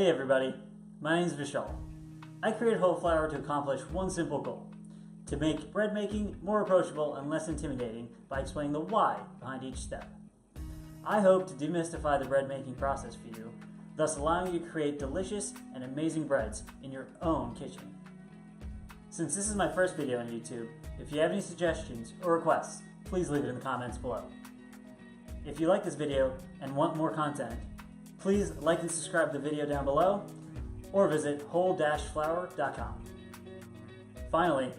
Hey everybody, my name is Challah. I created whole flour to accomplish one simple goal: to make bread making more approachable and less intimidating by explaining the why behind each step. I hope to demystify the bread making process for you, thus allowing you to create delicious and amazing breads in your own kitchen. Since this is my first video on YouTube, if you have any suggestions or requests, please leave it in the comments below. If you like this video and want more content, please like and subscribe to the video down below, or visit whole-flour.com. Finally,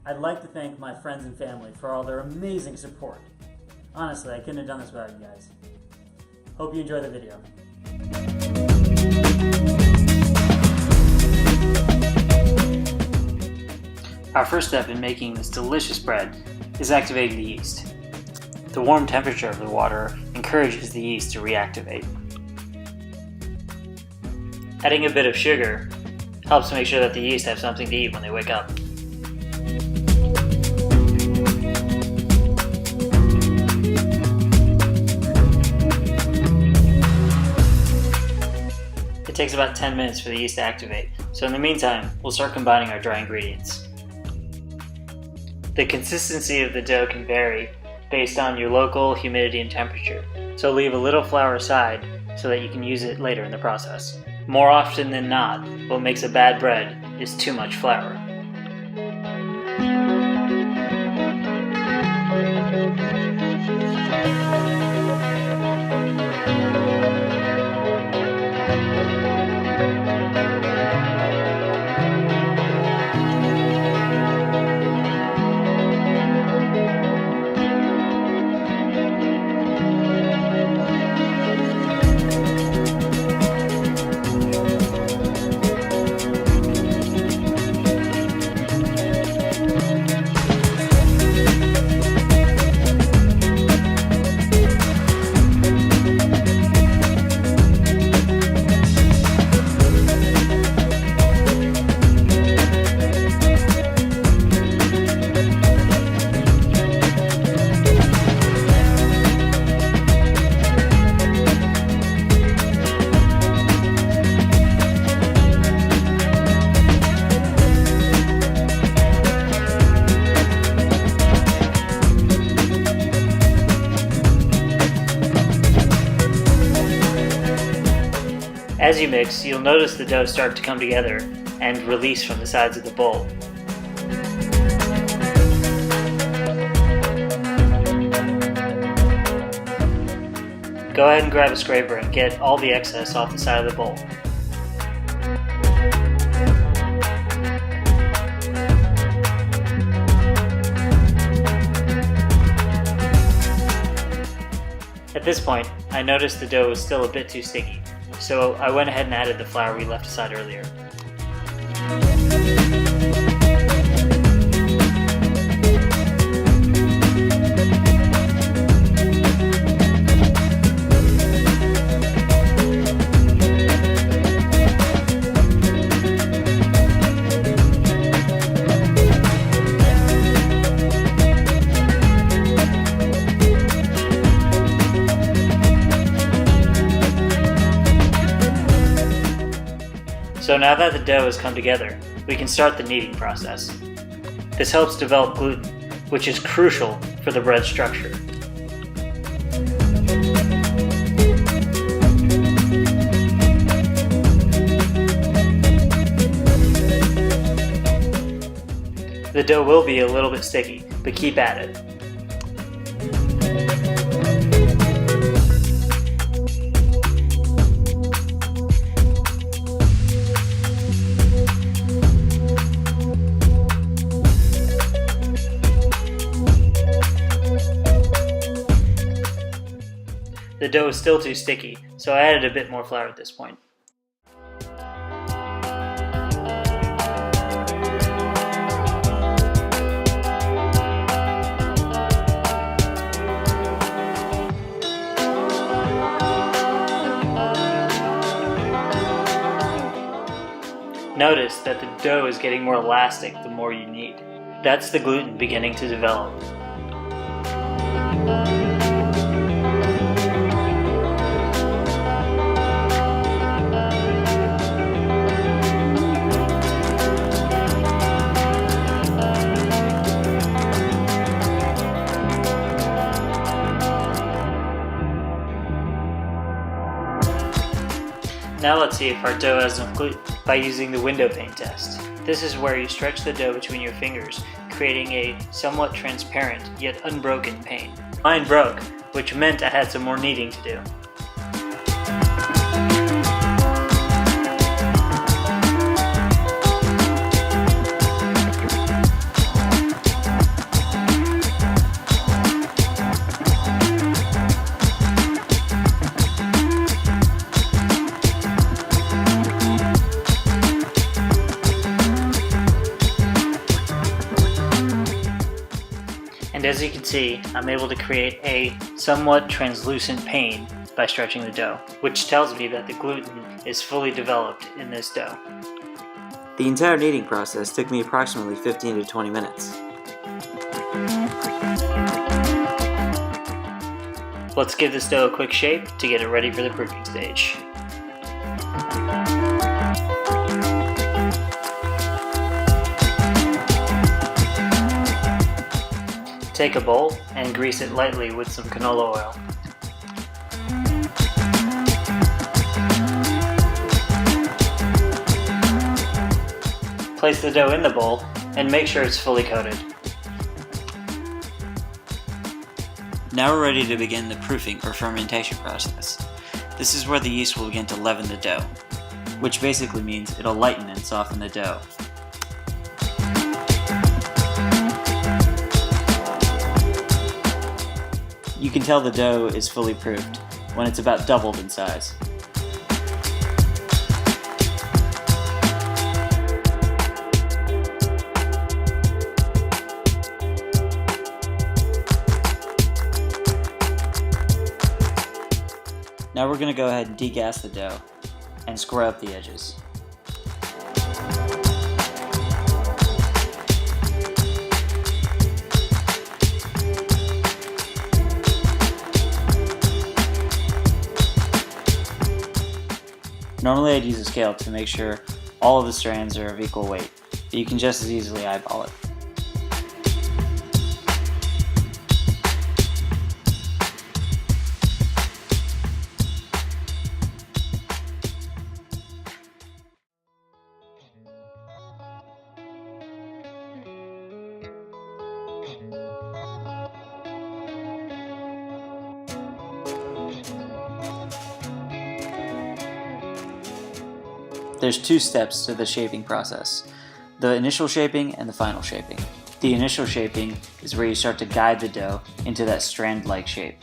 I'd like to thank my friends and family for all their amazing support. Honestly, I couldn't have done this without you guys. Hope you enjoy the video. Our first step in making this delicious bread is activating the yeast. The warm temperature of the water encourages the yeast to reactivate. Adding a bit of sugar helps to make sure that the yeast have something to eat when they wake up. It takes about 10 minutes for the yeast to activate, so in the meantime, we'll start combining our dry ingredients. The consistency of the dough can vary based on your local humidity and temperature, so leave a little flour aside so that you can use it later in the process. More often than not, what makes a bad bread is too much flour. As you mix, you'll notice the dough start to come together and release from the sides of the bowl. Go ahead and grab a scraper and get all the excess off the side of the bowl. At this point, I noticed the dough was still a bit too sticky, so I went ahead and added the flour we left aside earlier. So now that the dough has come together, we can start the kneading process. This helps develop gluten, which is crucial for the bread structure. The dough will be a little bit sticky, but keep at it. The dough is still too sticky, so I added a bit more flour at this point. Notice that the dough is getting more elastic the more you knead. That's the gluten beginning to develop. Now let's see if our dough has enough gluten by using the Windowpane test. This is where you stretch the dough between your fingers, creating a somewhat transparent yet unbroken pane. Mine broke, which meant I had some more kneading to do. And as you can see, I'm able to create a somewhat translucent pane by stretching the dough, which tells me that the gluten is fully developed in this dough. The entire kneading process took me approximately 15 to 20 minutes. Let's give this dough a quick shape to get it ready for the proofing stage. Take a bowl and grease it lightly with some canola oil. Place the dough in the bowl and make sure it's fully coated. Now we're ready to begin the proofing or fermentation process. This is where the yeast will begin to leaven the dough, which basically means it'll lighten and soften the dough. You can tell the dough is fully proofed when it's about doubled in size. Now we're going to go ahead and degas the dough and square up the edges. Normally I'd use a scale to make sure all of the strands are of equal weight, but you can just as easily eyeball it. There's two steps to the shaping process, the initial shaping and the final shaping. The initial shaping is where you start to guide the dough into that strand-like shape.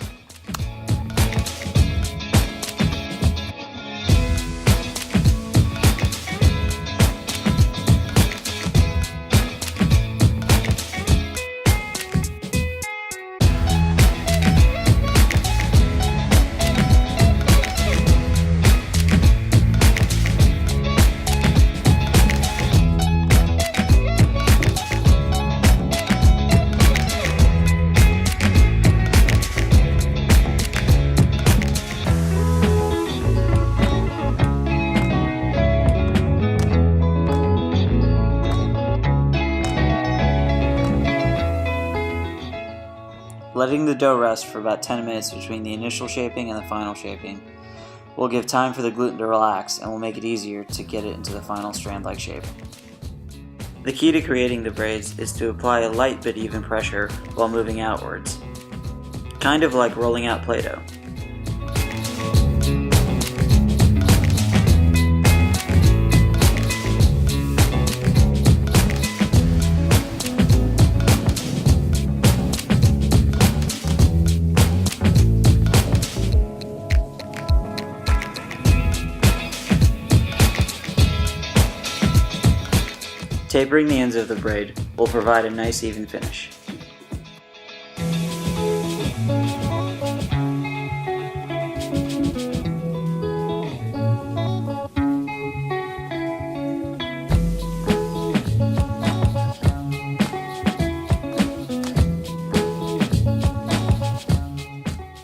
Letting the dough rest for about 10 minutes between the initial shaping and the final shaping will give time for the gluten to relax and will make it easier to get it into the final strand-like shape. The key to creating the braids is to apply a light but even pressure while moving outwards, kind of like rolling out Play-Doh. Tapering the ends of the braid will provide a nice even finish.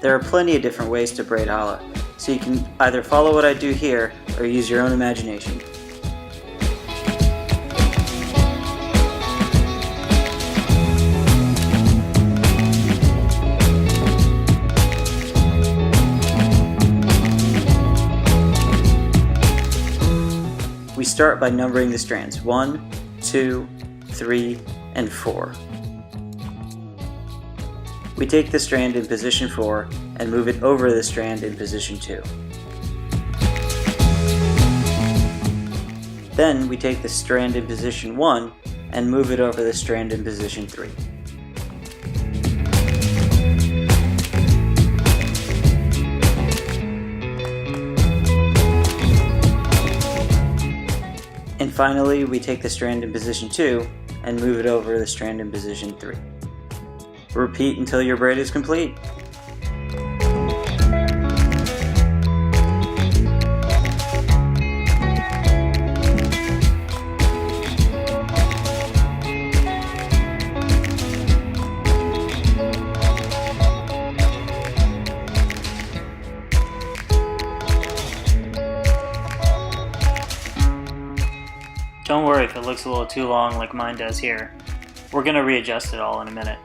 There are plenty of different ways to braid challah, so you can either follow what I do here or use your own imagination. start by numbering the strands 1, 2, 3, and 4. We take the strand in position 4 and move it over the strand in position 2. Then we take the strand in position 1 and move it over the strand in position 3. And finally, we take the strand in position 2 and move it over the strand in position 3. Repeat until your braid is complete. Don't worry if it looks a little too long like mine does here. We're going to readjust it all in a minute.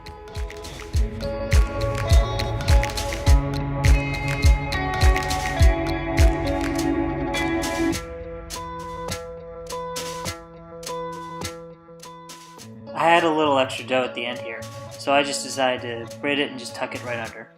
I had a little extra dough at the end here, so I just decided to braid it and just tuck it right under.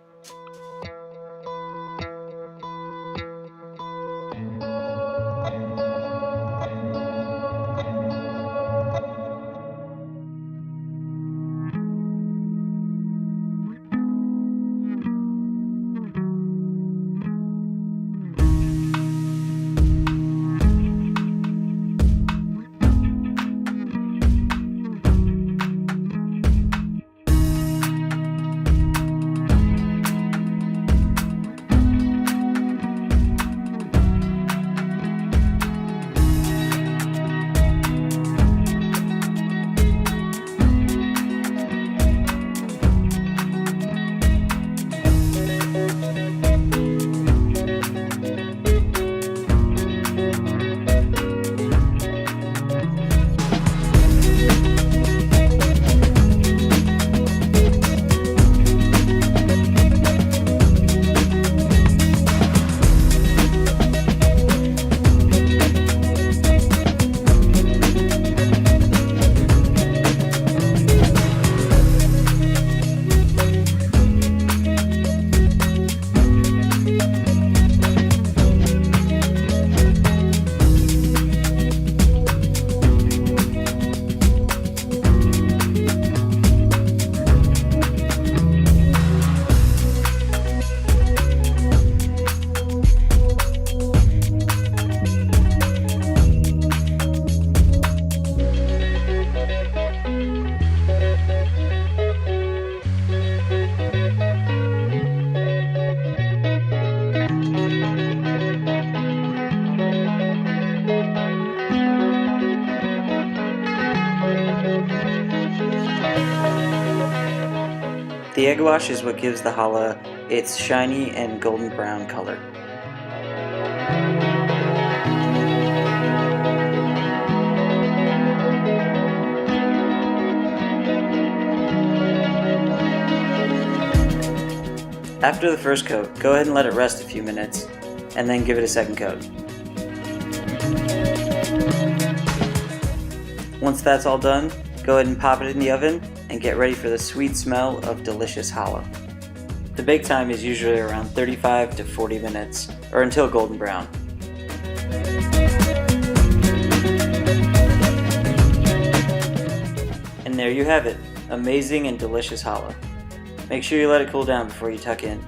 The egg wash is what gives the challah its shiny and golden brown color. After the first coat, go ahead and let it rest a few minutes, and then give it a second coat. Once that's all done, go ahead and pop it in the oven and get ready for the sweet smell of delicious challah. The bake time is usually around 35 to 40 minutes, or until golden brown. And there you have it, amazing and delicious challah. Make sure you let it cool down before you tuck in.